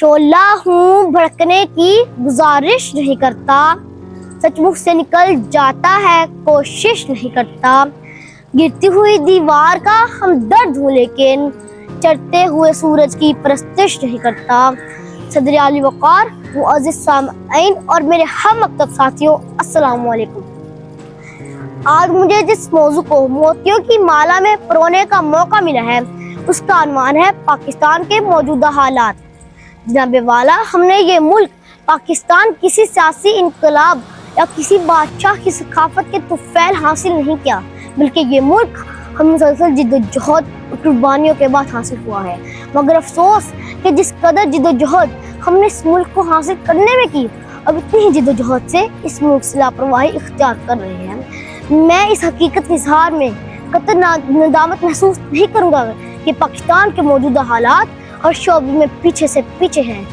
शोला हूँ भड़कने की गुजारिश नहीं करता, सचमुच से निकल जाता है कोशिश नहीं करता। गिरती हुई दीवार का हमदर्द हूँ लेकिन चढ़ते हुए सूरज की परस्तिश नहीं करता। सदर आली वक़ार मुअज़्ज़िज़ सामईन और मेरे हम मकतब साथियों, अस्सलामु अलैकुम। आज मुझे जिस मौजू को मोतियों की माला में परोने का मौका मिला है उसका अनवान है पाकिस्तान के मौजूदा हालात। जनाबे वाला, हमने ये मुल्क पाकिस्तान किसी सियासी इनकलाब या किसी बादशाह की सखाफत के तुफ़ैल हासिल नहीं किया, बल्कि ये मुल्क हम मुसलसल जिद्दोजहद और कुर्बानियों के बाद हासिल हुआ है। मगर अफसोस कि जिस कदर जिद्दोजहद हमने इस मुल्क को हासिल करने में की, अब इतनी ही जिद्दोजहद से इस मुल्क से लापरवाही इख्तियार कर रहे हैं। मैं इस हकीकत के इज़हार में कतई नदामत महसूस नहीं करूँगा कि पाकिस्तान के मौजूदा हालात हर शोबे में पीछे से पीछे हैं।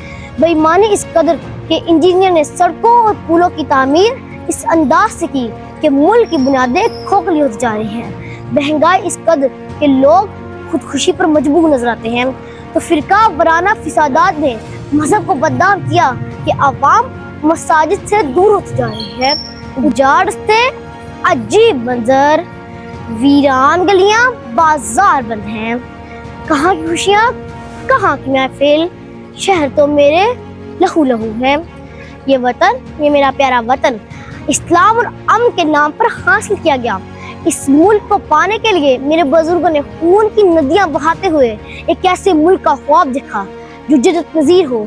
बेईमानी इस कदर के इंजीनियर ने सड़कों और पुलों की तामीर इस अंदाज से की कि मुल्क की बुनियादें खोखली होती जा रही हैं। महंगाई इस कदर के लोग खुदकुशी पर मजबूर नजर आते हैं, तो फिरका वराना फिसादात ने मजहब को बदनाम किया कि अवाम मसाजिद से दूर होती जा रही है। उजाड़ से अजीब मंजर, वीरान गलियां, बाजार बंद हैं। कहाँ की खुशियाँ, कहाँ की महफिल, शहर तो मेरे लहू लहू है। ये वतन, ये मेरा प्यारा वतन इस्लाम और अमन के नाम पर हासिल किया गया। इस मुल्क को पाने के लिए मेरे बुजुर्गों ने खून की नदियां बहाते हुए एक ऐसे मुल्क का ख्वाब देखा जो जन्नत नज़ीर हो,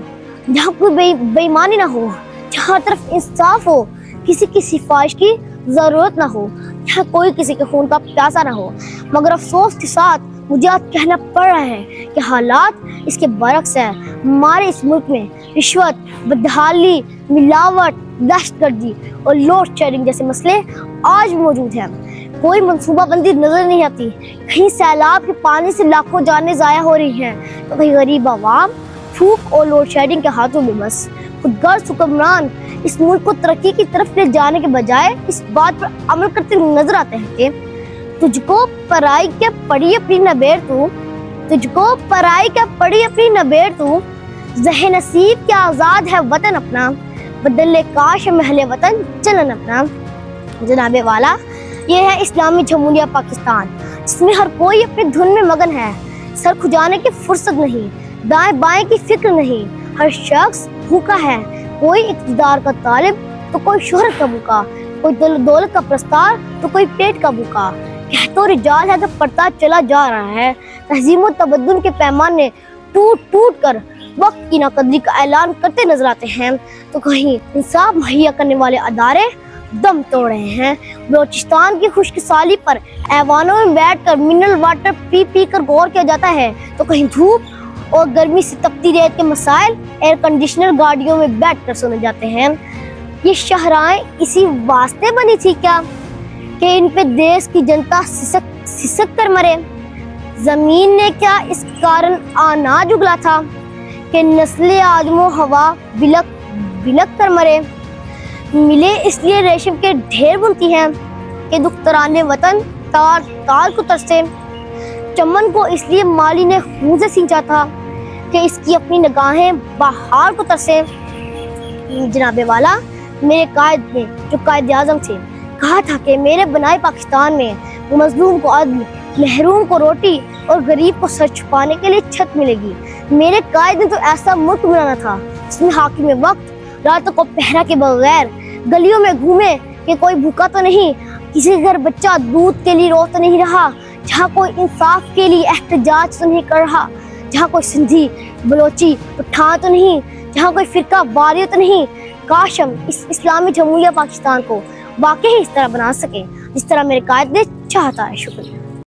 जहाँ कोई बेईमानी ना हो, जहाँ तरफ इंसाफ हो, किसी की सिफारिश की जरूरत ना हो, जहाँ कोई किसी के खून का प्यासा ना हो। मगर अफसोस के साथ मुझे आज कहना पड़ रहा है कि हालात इसके बरक्स है। हमारे इस मुल्क में रिश्वत, बदहाली, मिलावट, दहशतगर्दी और लोड शेडिंग जैसे मसले आज भी मौजूद हैं। कोई मंसूबाबंदी नजर नहीं आती। कहीं सैलाब के पानी से लाखों जानें ज़ाया हो रही हैं, तो कहीं गरीब आवाम भूख और लोड शेडिंग के हाथों में बस। खुदगर्ज हुक्मरान इस मुल्क को तरक्की की तरफ ले जाने के बजाय इस बात पर अमल करते नजर आते हैं कि तुझको पराई क्या पड़ी अपनी नबेर तू, तुझको पराई क्या पड़ी अपनी नबेर तू, ज़हे नसीब क्या आज़ाद है वतन अपना, बदले काश महले वतन चलन अपना। जनाबे वाला, ये है इस्लामी जमहूरिया पाकिस्तान, जिसमें हर कोई अपनी धुन में मगन है। सर खुजाने की फुर्सत नहीं, दाएं बाएं की फिक्र नहीं, हर शख्स भूखा है। कोई इक़्तिदार का तालिब तो कोई शोहरत का भूखा, कोई दौलत का प्रस्तार तो कोई पेट का भूखा। कह तो रिजाल है तो पड़ता चला जा रहा है। तहज़ीम और तबद्दुल के पैमाने टूट टूट कर वक्त की नाकदरी का ऐलान करते नजर आते हैं, तो कहीं इंसाफ मुहैया करने वाले अदारे दम तोड़ रहे हैं। बलोचिस्तान की खुशकिसाली पर ऐवानों में बैठकर मिनरल वाटर पी पी कर गौर किया जाता है, तो कहीं धूप और गर्मी से तपती रेत के मसाइल एयर कंडीशनर गाड़ियों में बैठकर सुने जाते हैं। ये शहराएं इसी वास्ते बनी थी क्या कि इन पे देश की जनता सिसक कर मरे? जमीन ने क्या इस कारण अनाज उगला था कि नस्ले आदमो हवा बिलक बिलक कर मरे? मिले इसलिए रेशम के ढेर बुनती हैं कि दुख्तराने वतन तार तार को तरसे। चमन को इसलिए माली ने खून से सींचा था कि इसकी अपनी निगाहें बाहर को तरसे। जनाबे वाला, मेरे कायद ने, जो कायद आज़म थे, कहा था कि मेरे बनाए पाकिस्तान में मजलूम को अदल, महरूम को रोटी और गरीब को सर छुपाने के लिए छत मिलेगी। मेरे कायद ने तो ऐसा मुल्क बनाना था जिसमें हाकिम वक्त रातों को पहरा के बगैर गलियों में घूमे कि कोई भूखा तो नहीं, किसी के घर बच्चा दूध के लिए रो तो नहीं रहा, जहाँ कोई इंसाफ के लिए एहतजाज तो नहीं कर रहा, जहाँ कोई सिंधी, बलोची, पठान तो नहीं, जहाँ कोई फिरका वारी तो नहीं। काश हम इस इस्लामी जमहूरिया पाकिस्तान को वाकई इस तरह बना सके जिस तरह मेरे कायद ने चाहता है। शुक्रिया।